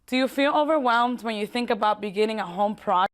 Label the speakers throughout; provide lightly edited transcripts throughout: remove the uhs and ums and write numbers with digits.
Speaker 1: Do you feel overwhelmed when you think about beginning a home project?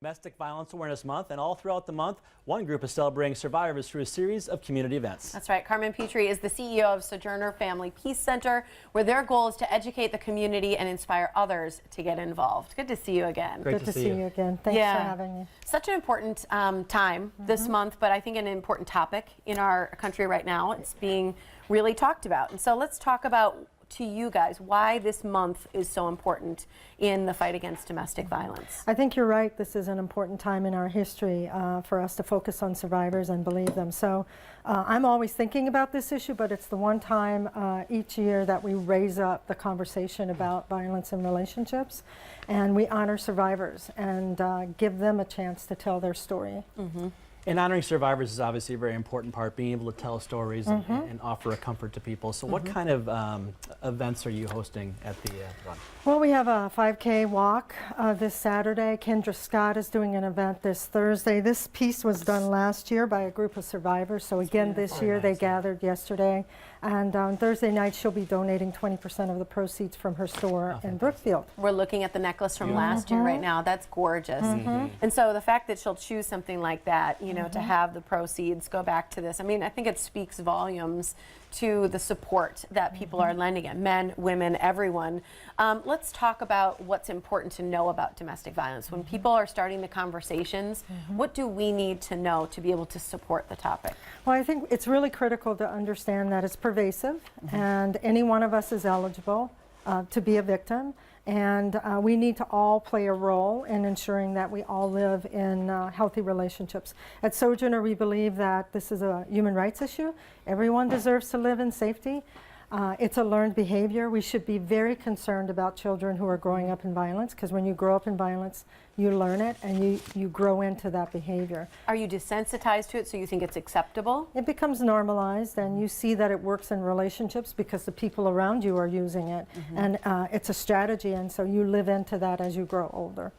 Speaker 2: Domestic Violence Awareness Month, and all throughout the month, one group is celebrating survivors through a series of community events.
Speaker 3: That's right. Carmen Petrie is the CEO of Sojourner Family Peace Center, where their goal is to educate the community and inspire others to get involved. Good to see you again.
Speaker 4: Great to see you again. Thanks for having me.
Speaker 3: Such an important time this month, but I think an important topic in our country right now. It's being really talked about. And so let's talk about to you guys why this month is so important in the fight against domestic violence.
Speaker 4: I think you're right. This is an important time in our history for us to focus on survivors and believe them. So I'm always thinking about this issue, but it's the one time each year that we raise up the conversation about violence in relationships, and we honor survivors and give them a chance to tell their story.
Speaker 2: And honoring survivors is obviously a very important part, being able to tell stories and offer a comfort to people. So what kind of events are you hosting at the run?
Speaker 4: Well, we have a 5K walk this Saturday. Kendra Scott is doing an event this Thursday. This piece was done last year by a group of survivors. So again, this year they gathered yesterday. And on Thursday night, she'll be donating 20% of the proceeds from her store in Brookfield.
Speaker 3: We're looking at the necklace from last year right now. That's gorgeous. And so the fact that she'll choose something like that, you know, to have the proceeds go back to this, I mean, I think it speaks volumes to the support that people are lending it, men, women, everyone. Let's talk about what's important to know about domestic violence. When people are starting the conversations, what do we need to know to be able to support the topic?
Speaker 4: Well, I think it's really critical to understand that it's pervasive, and any one of us is eligible to be a victim. And we need to all play a role in ensuring that we all live in healthy relationships. At Sojourner, we believe that this is a human rights issue. Everyone deserves to live in safety. It's a learned behavior. We should be very concerned about children who are growing up in violence, because when you grow up in violence, you learn it and you grow into that behavior.
Speaker 3: Are you desensitized to it so you think it's acceptable?
Speaker 4: It becomes normalized, and you see that it works in relationships because the people around you are using it. And it's a strategy, and so you live into that as you grow older.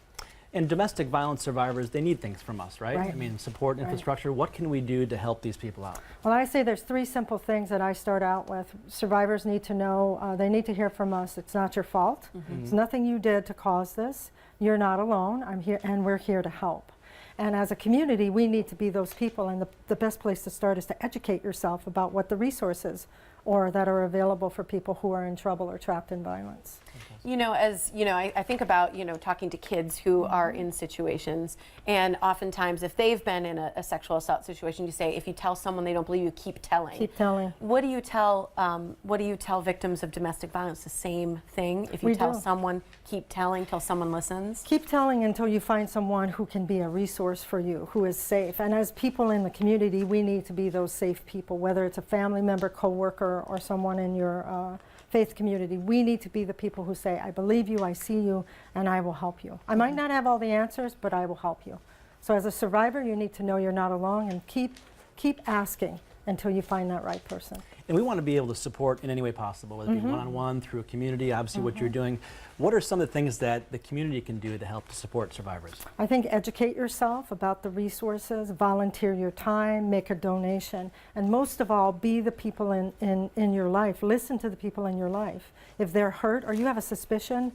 Speaker 2: And domestic violence survivors, they need things from us, right? I mean, support, infrastructure. What can we do to help these people out?
Speaker 4: Well, I say there's 3 simple things that I start out with. Survivors need to know, they need to hear from us, it's not your fault. It's nothing you did to cause this. You're not alone. I'm here, and we're here to help. And as a community, we need to be those people, and the best place to start is to educate yourself about what the resources or that are available for people who are in trouble or trapped in violence.
Speaker 3: You know, as you know, I think about, you know, talking to kids who are in situations, and oftentimes if they've been in a sexual assault situation, you say, if you tell someone they don't believe you, keep telling.
Speaker 4: Keep telling.
Speaker 3: What do you tell victims of domestic violence? The same thing? If you tell someone, keep telling till someone listens?
Speaker 4: Keep telling until you find someone who can be a resource for you, who is safe. And as people in the community, we need to be those safe people, whether it's a family member, coworker, or someone in your faith community. We need to be the people who say, I believe you, I see you, and I will help you. I might not have all the answers, but I will help you. So as a survivor, you need to know you're not alone, and keep asking until you find that right person.
Speaker 2: And we want to be able to support in any way possible, whether it be one-on-one, through a community, obviously what you're doing. What are some of the things that the community can do to help to support survivors?
Speaker 4: I think educate yourself about the resources, volunteer your time, make a donation, and most of all, be the people in your life. Listen to the people in your life. If they're hurt or you have a suspicion,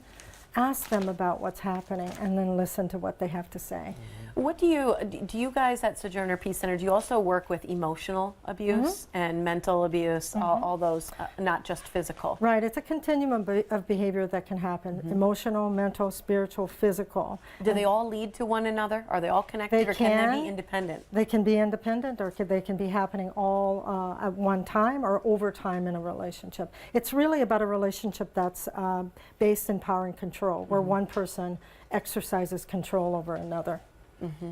Speaker 4: ask them about what's happening and then listen to what they have to say.
Speaker 3: What do you guys at Sojourner Peace Center, do you also work with emotional abuse and mental abuse, all those, not just physical?
Speaker 4: Right, it's a continuum of behavior that can happen, emotional, mental, spiritual, physical.
Speaker 3: Do they all lead to one another? Are they all connected, or can they be independent?
Speaker 4: They can be independent, or they can be happening all at one time or over time in a relationship. It's really about a relationship that's based in power and control, where one person exercises control over another.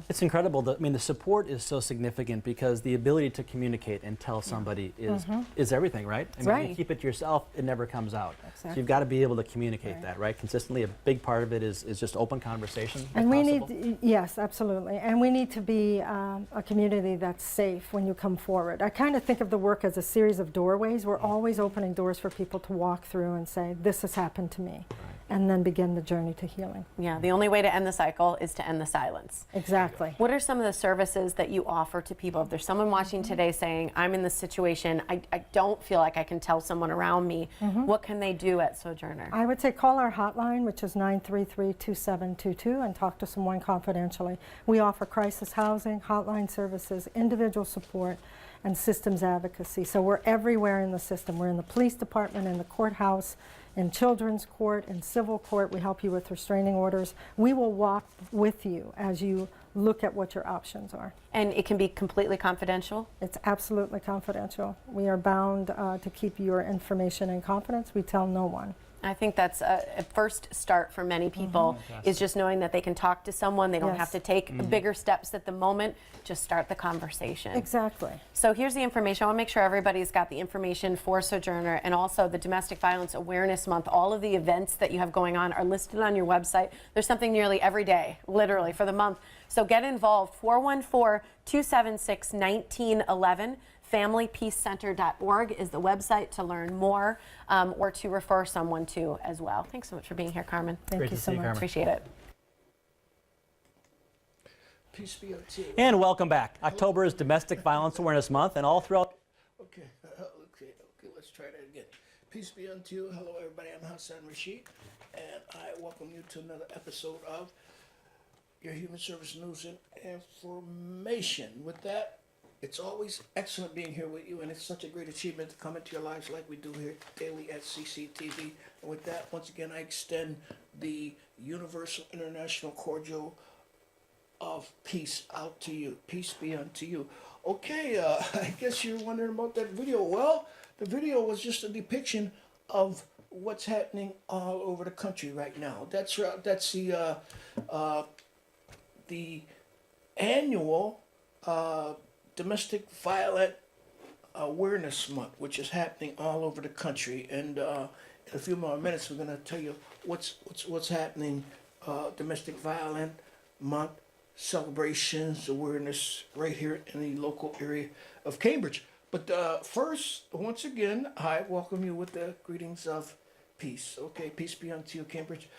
Speaker 2: It's incredible. The support is so significant because the ability to communicate and tell somebody is everything, right? I mean,
Speaker 3: right.
Speaker 2: you keep it to yourself, it never comes out.
Speaker 4: Exactly.
Speaker 2: So you've got to be able to communicate that, right? Consistently. A big part of it is just open conversation.
Speaker 4: And we
Speaker 2: possible.
Speaker 4: need, yes, absolutely. And we need to be a community that's safe when you come forward. I kind of think of the work as a series of doorways. We're always opening doors for people to walk through and say, this has happened to me. And then begin the journey to healing.
Speaker 3: Yeah, the only way to end the cycle is to end the silence.
Speaker 4: Exactly.
Speaker 3: What are some of the services that you offer to people? If there's someone watching today saying, I'm in this situation, I don't feel like I can tell someone around me, what can they do at Sojourner?
Speaker 4: I would say call our hotline, which is 933-2722, and talk to someone confidentially. We offer crisis housing, hotline services, individual support, and systems advocacy. So we're everywhere in the system. We're in the police department, in the courthouse, in children's court, in civil court. We help you with restraining orders. We will walk with you as you look at what your options are.
Speaker 3: And it can be completely confidential?
Speaker 4: It's absolutely confidential. We are bound to keep your information in confidence. We tell no one.
Speaker 3: I think that's a first start for many people, is just knowing that they can talk to someone. They don't have to take bigger steps at the moment. Just start the conversation.
Speaker 4: Exactly.
Speaker 3: So here's the information. I want to make sure everybody's got the information for Sojourner, and also the Domestic Violence Awareness Month. All of the events that you have going on are listed on your website. There's something nearly every day, literally, for the month. So get involved. 414-276-1911. FamilyPeaceCenter.org is the website to learn more, or to refer someone to as well. Thanks so much for being here, Carmen.
Speaker 4: Thank you so much.
Speaker 2: Carmen.
Speaker 3: Appreciate it.
Speaker 5: Peace be unto you.
Speaker 2: And welcome back. October is Domestic Violence Awareness Month, and all throughout.
Speaker 5: Okay, let's try that again. Peace be unto you. Hello, everybody. I'm Hasson Rashid, and I welcome you to another episode of your Human Service News and Information. With that, it's always excellent being here with you, and it's such a great achievement to come into your lives like we do here daily at CCTV. And with that, once again, I extend the universal international cordial of peace out to you. Peace be unto you. Okay, I guess you're wondering about that video. Well, the video was just a depiction of what's happening all over the country right now. That's the annual Domestic Violence Awareness Month, which is happening all over the country. And in a few more minutes, we're going to tell you what's happening. Domestic Violence Month celebrations, awareness right here in the local area of Cambridge. But first, once again, I welcome you with the greetings of peace. Okay, peace be unto you, Cambridge.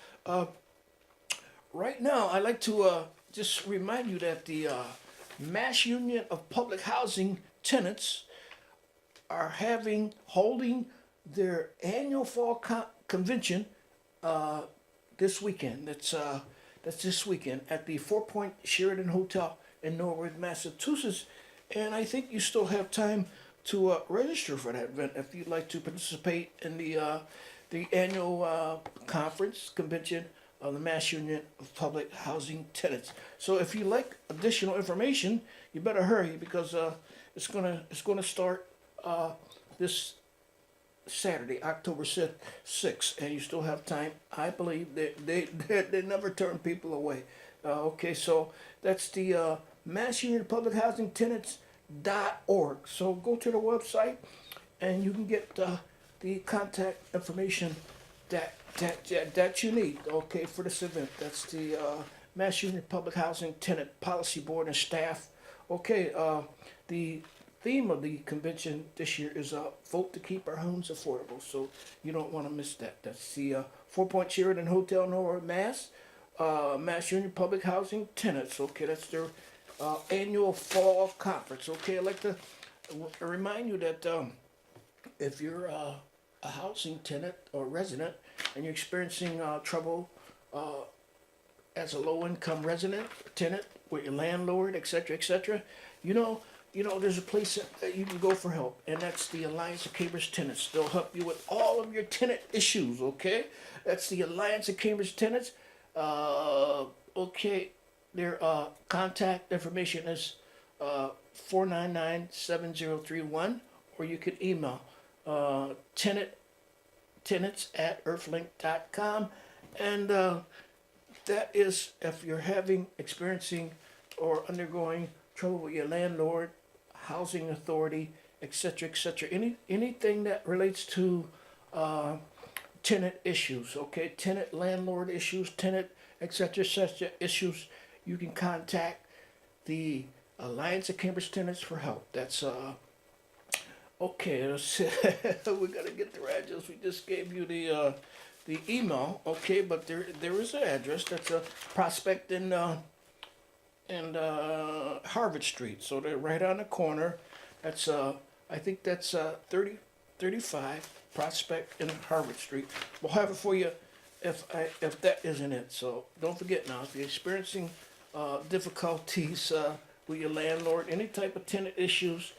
Speaker 5: Right now, I'd like to just remind you that the Mass Union of Public Housing Tenants are holding their annual fall convention this weekend. That's this weekend at the 4 Point Sheridan Hotel in Norwood, Massachusetts. And I think you still have time to register for that event if you'd like to participate in the annual convention of the Mass Union of Public Housing Tenants. So if you like additional information, you better hurry, because it's gonna start this Saturday, October 6th, and you still have time. I believe that they never turn people away. Okay, so that's the Mass Union of Public Housing Tenants.org. So go to the website, and you can get the contact information that you need. Okay, for this event. That's the Mass Union of Public Housing Tenant Policy Board and staff. Okay, the theme of the convention this year is vote to keep our homes affordable. So you don't want to miss that. That's the 4 Point Sheridan Hotel Nowhere, Mass. Mass Union Public Housing Tenants. Okay, that's their annual fall conference. Okay, I'd like to remind you that if you're a housing tenant or resident and you're experiencing trouble as a low-income resident, tenant with your landlord, etc., you know, there's a place that you can go for help, and that's the Alliance of Cambridge Tenants. They'll help you with all of your tenant issues. Okay, that's the Alliance of Cambridge Tenants. Okay, their contact information is 499-7031, or you could email tenants@earthlink.com, and that is if you're experiencing or undergoing trouble with your landlord, housing authority, etc., anything that relates to tenant issues, okay, tenant landlord issues, tenant etc. issues, you can contact the Alliance of Cambridge Tenants for help. That's okay. Let's we gotta get the address. We just gave you the email, okay, but there is an address. That's a Prospect and Harvard Street. So they're right on the corner. That's I think that's 3035 Prospect and Harvard Street. We'll have it for you if that isn't it. So don't forget now, if you're experiencing difficulties with your landlord, any type of tenant issues,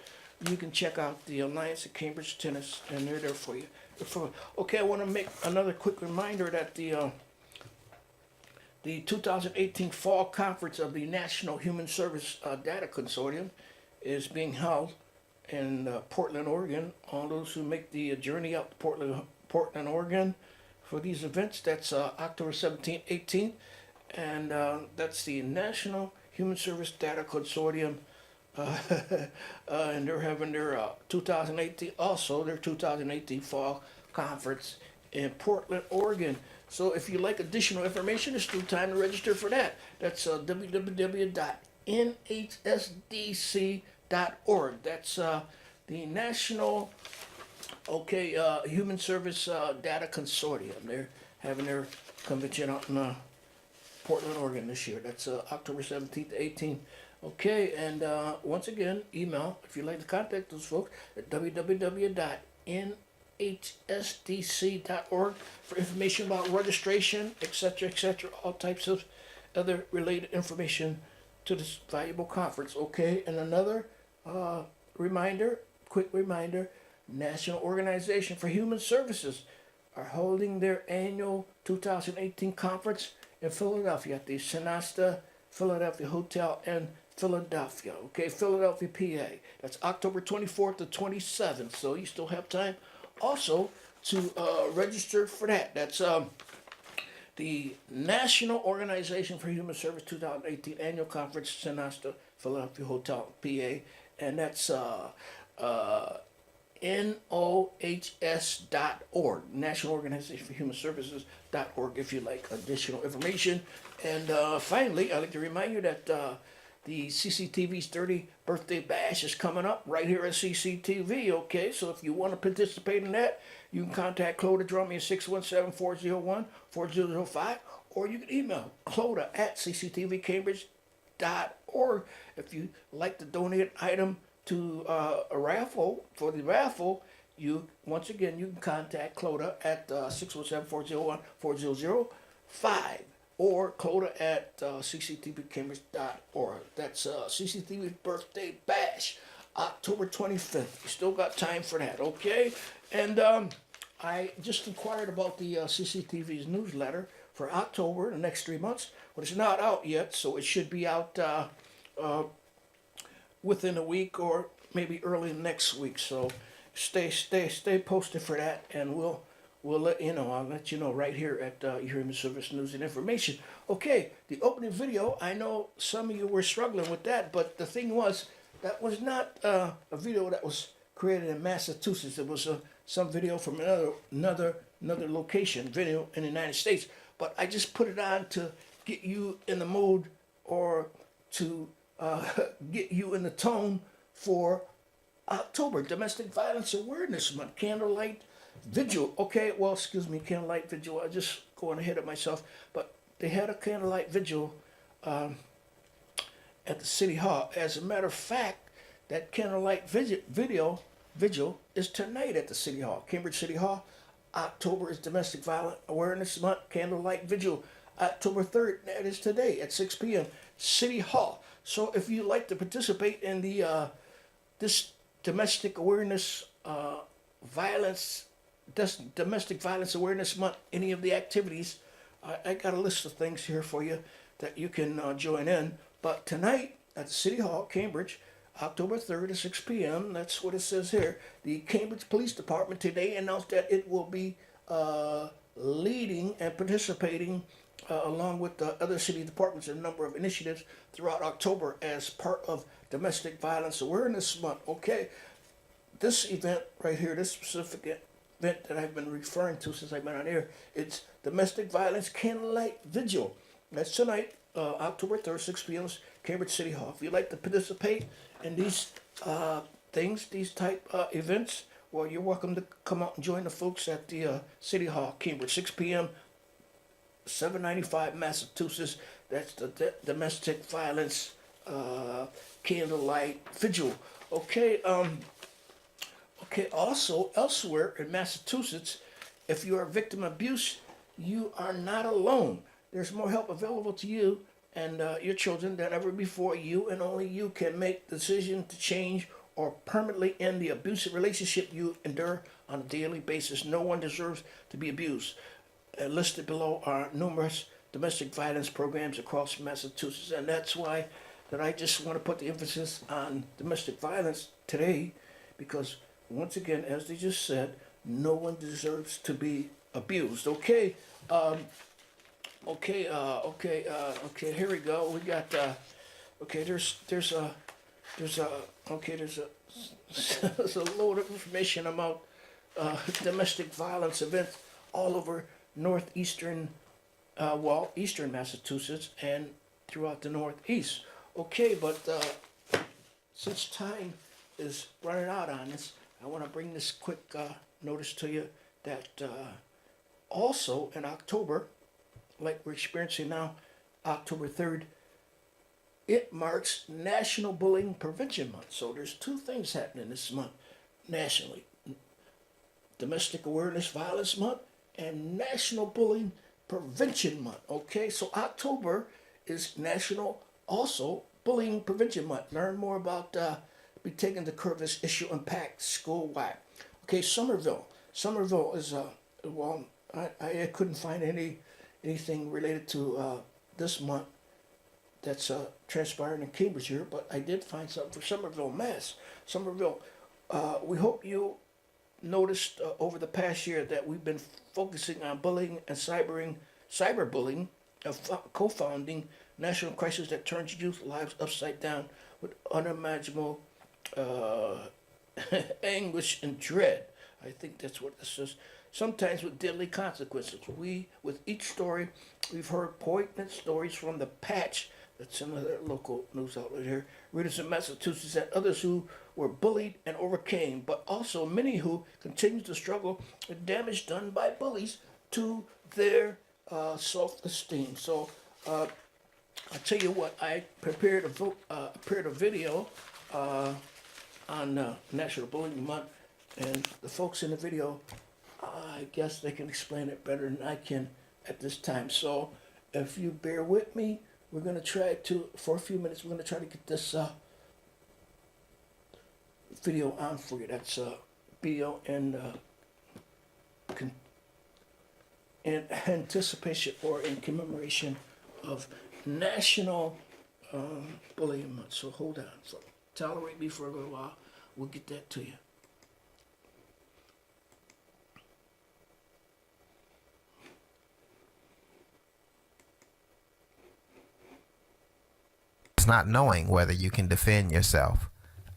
Speaker 5: you can check out the Alliance of Cambridge Tenants, and they're there for you. Okay, I want to make another quick reminder that the 2018 Fall Conference of the National Human Service Data Consortium is being held in Portland, Oregon. All those who make the journey out to Portland, Oregon for these events, that's October 17th, 18th, and that's the National Human Service Data Consortium, and they're having their 2018 Fall Conference in Portland, Oregon. So if you like additional information, it's still time to register for that. That's www.nhsdc.org. That's the National Human Service Data Consortium. They're having their convention out in Portland, Oregon this year. That's October 17th to 18th. Okay, and once again, email if you'd like to contact those folks at www.nhsdc.org for information about registration, etc., all types of other related information to this valuable conference. Okay, and another quick reminder, National Organization for Human Services are holding their annual 2018 conference in Philadelphia at the Sonesta Philadelphia Hotel in Philadelphia, okay, Philadelphia, PA. That's October 24th to 27th, so you still have time also to register for that. That's the National Organization for Human Service 2018 Annual Conference, Sonesta Philadelphia Hotel, PA, and that's NOHS.org, National Organization for Human Services.org, if you like additional information. And finally, I'd like to remind you that the CCTV's 30th birthday bash is coming up right here at CCTV, okay? So if you want to participate in that, you can contact Clodagh Drummond at 617-401-4005, or you can email Clodagh@cctvcambridge.org if you like to donate an item to a raffle. For the raffle, you can contact Clodagh at 617-401-4005 or Clodagh@cctvcambridge.org. That's CCTV birthday bash, October 25th. You still got time for that, okay? And I just inquired about the CCTV's newsletter for October, the next 3 months, but it's not out yet, so it should be out within a week or maybe early next week. So stay posted for that, and we'll let you know. I'll let you know right here at Human Service News and Information. Okay, the opening video, I know some of you were struggling with that, but the thing was, that was not a video that was created in Massachusetts. It was some video from another location, video in the United States. But I just put it on to get you in the mood, or to get you in the tone for October, Domestic Violence Awareness Month, candlelight vigil. Okay, well, excuse me, candlelight vigil. I just going ahead of myself, but they had a candlelight vigil at the City Hall. As a matter of fact, that candlelight vigil is tonight at the City Hall, Cambridge City Hall. October is Domestic Violence Awareness Month, candlelight vigil. October 3rd, that is today at 6 p.m. City Hall. So if you'd like to participate in the this domestic awareness domestic violence awareness month, any of the activities, I got a list of things here for you that you can join in. But tonight at the City Hall, Cambridge, October 3rd at 6 p.m., that's what it says here. The Cambridge Police Department today announced that it will be leading and participating along with the other city departments in a number of initiatives throughout October as part of Domestic Violence Awareness Month. Okay, this event right here, this specific event that I've been referring to since I've been on air, it's Domestic Violence Candlelight Vigil. That's tonight, October 3rd, 6 p.m., Cambridge City Hall. If you'd like to participate in these things, these type events, well, you're welcome to come out and join the folks at the City Hall, Cambridge, 6 p.m., 795 Massachusetts. That's the Domestic Violence Candlelight Vigil. Okay, okay, also elsewhere in Massachusetts, if you are a victim of abuse, you are not alone. There's more help available to you and your children than ever before. You and only you can make the decision to change or permanently end the abusive relationship you endure on a daily basis. No one deserves to be abused. Listed below are numerous domestic violence programs across Massachusetts, and that's why that I just want to put the emphasis on domestic violence today, because once again, as they just said, no one deserves to be abused. Okay, okay, here we go. We got okay. There's a load of information about domestic violence events all over northeastern, eastern Massachusetts and throughout the Northeast. Okay, but since time is running out on this, I want to bring this quick notice to you that also in October, like we're experiencing now, October 3rd, it marks National Bullying Prevention Month. So there's two things happening this month nationally. Domestic Awareness Violence Month and National Bullying Prevention Month. Okay, so October is National also Bullying Prevention Month. Learn more about be taking the curve of this issue impact school-wide. Okay, Somerville is well, I couldn't find anything related to this month that's transpiring in Cambridge here, but I did find something for Somerville, Mass. Somerville, we hope you noticed over the past year that we've been focusing on bullying and cyberbullying, co-founding national crisis that turns youth lives upside down with unimaginable anguish and dread. I think that's what this is. Sometimes with deadly consequences. With each story, we've heard poignant stories from the Patch, that's another local news outlet here, readers in Massachusetts, and others who were bullied and overcame, but also many who continue to struggle with damage done by bullies to their self-esteem. So I'll tell you what, I prepared a video on National Bullying Month, and the folks in the video, I guess they can explain it better than I can at this time. So if you bear with me, we're going to try to, for a few minutes, we're going to try to get this video on for you. That's video in anticipation or in commemoration of National Bullying Month. So hold on. So tolerate me for a little while. We'll get that to you.
Speaker 6: Not knowing whether you can defend yourself.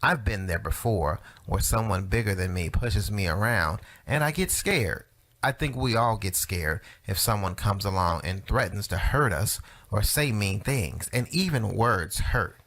Speaker 6: I've been there before, where someone bigger than me pushes me around and I get scared. I think we all get scared if someone comes along and threatens to hurt us or say mean things, and even words hurt.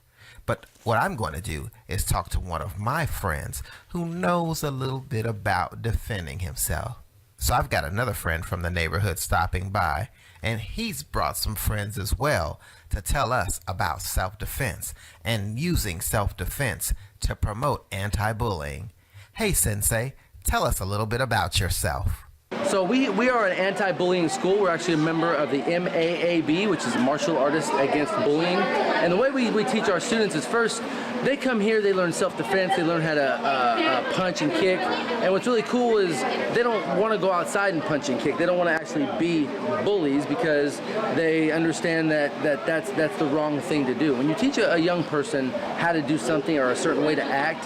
Speaker 6: But what I'm going to do is talk to one of my friends who knows a little bit about defending himself. So I've got another friend from the neighborhood stopping by, and he's brought some friends as well to tell us about self-defense and using self-defense to promote anti-bullying. Hey, Sensei, tell us a little bit about yourself.
Speaker 7: So we are an anti-bullying school. We're actually a member of the MAAB, which is Martial Artists Against Bullying. And the way we teach our students is first, they come here, they learn self-defense, they learn how to punch and kick. And what's really cool is they don't want to go outside and punch and kick. They don't want to actually be bullies because they understand that's the wrong thing to do. When you teach a young person how to do something or a certain way to act,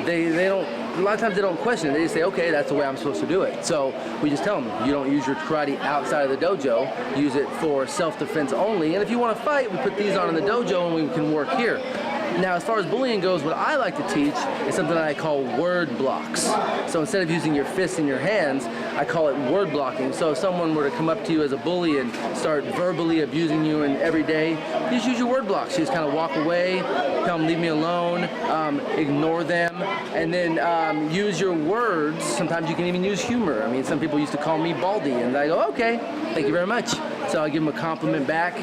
Speaker 7: they don't, a lot of times they don't question it. They just say, okay, that's the way I'm supposed to do it. So we just tell them, you don't use your karate outside of the dojo, use it for self-defense only. And if you want to fight, we put these on in the dojo and we can work here. Now, as far as bullying goes, what I like to teach is something that I call word blocks. So instead of using your fists in your hands, I call it word blocking. So if someone were to come up to you as a bully and start verbally abusing you every day, you just use your word blocks. You just kind of walk away, tell them leave me alone, ignore them, and then use your words. Sometimes you can even use humor. I mean, some people used to call me Baldy, and I go, okay, thank you very much. So I give them a compliment back.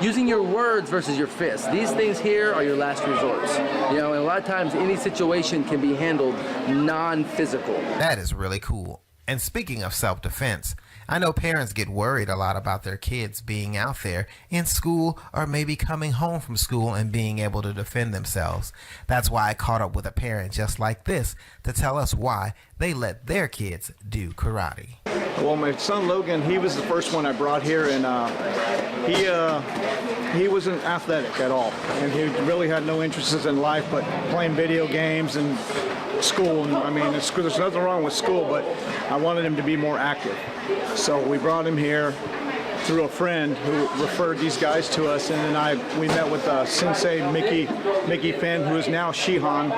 Speaker 7: Using your words versus your fists. These things here are your last resorts. You know, and a lot of times any situation can be handled non-physical.
Speaker 6: That is really cool. And speaking of self-defense, I know parents get worried a lot about their kids being out there in school or maybe coming home from school and being able to defend themselves. That's why I caught up with a parent just like this to tell us why they let their kids do karate.
Speaker 8: Well, my son Logan, he was the first one I brought here, and he wasn't athletic at all, and he really had no interests in life but playing video games and school. And I mean, there's nothing wrong with school, but I wanted him to be more active. So we brought him here through a friend who referred these guys to us, and then we met with Sensei Mickey Finn, who is now Shihan,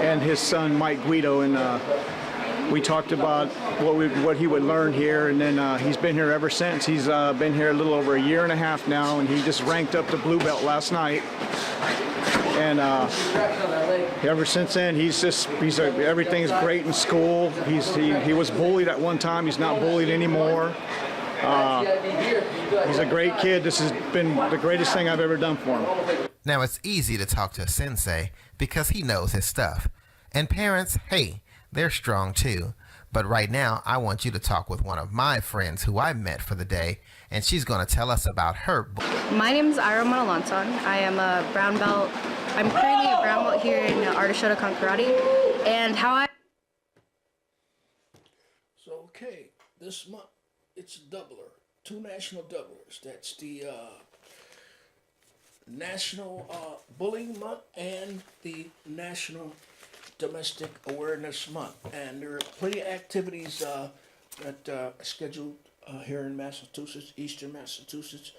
Speaker 8: and his son Mike Guido, and we talked about what he would learn here, and then he's been here ever since. He's been here a little over a year and a half now, and he just ranked up to blue belt last night. And ever since then, everything's great in school. He was bullied at one time. He's not bullied anymore. He's a great kid. This has been the greatest thing I've ever done for him.
Speaker 6: Now, it's easy to talk to a sensei because he knows his stuff. And parents, hey, they're strong too. But right now, I want you to talk with one of my friends who I met for the day, and she's going to tell us about her.
Speaker 9: My name is Ira Manalonson. I am a brown belt. I'm currently a brown belt here in Art of Shotokan Karate. And how I...
Speaker 5: So, okay, this month, it's a doubler. 2 national doublers. That's the National Bullying Month and the National Domestic Awareness Month. And there are plenty of activities that are scheduled here in Massachusetts, Eastern Massachusetts,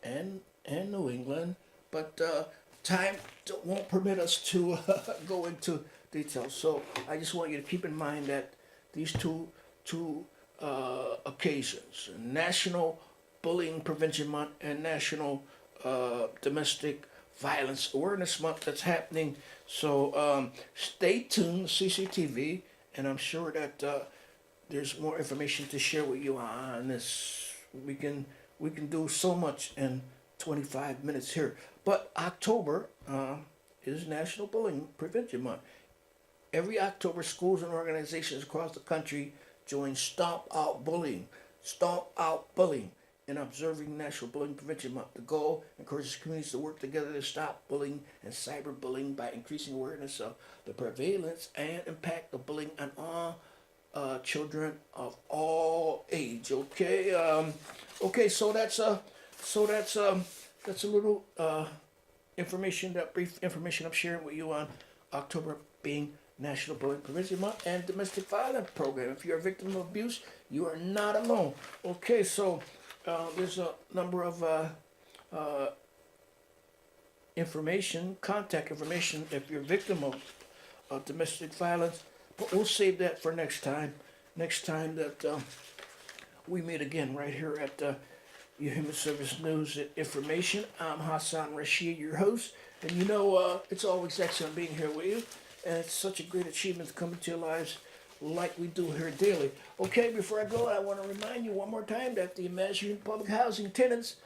Speaker 5: and New England. But time won't permit us to go into details. So I just want you to keep in mind that these two occasions, National Bullying Prevention Month and National Domestic Violence Awareness Month, that's happening. So stay tuned, CCTV, and I'm sure that there's more information to share with you on this. We can do so much in 25 minutes here. But October is National Bullying Prevention Month. Every October, schools and organizations across the country join Stomp Out Bullying. Stomp Out Bullying in observing National Bullying Prevention Month. The goal encourages communities to work together to stop bullying and cyberbullying by increasing awareness of the prevalence and impact of bullying on all children of all age. Okay, so that's a little information, that brief information I'm sharing with you on October being National Bullying Prevention Month and Domestic Violence Program. If you're a victim of abuse, you are not alone. Okay, so there's a number of contact information if you're a victim of domestic violence. But we'll save that for next time. Next time that we meet again right here at your Human Service News and Information. I'm Hasson Rashid, your host, And you know, it's always excellent being here with you, and it's such a great achievement to come into your lives like we do here daily. Okay, before I go, I want to remind you one more time that the Mass Union Public Housing tenants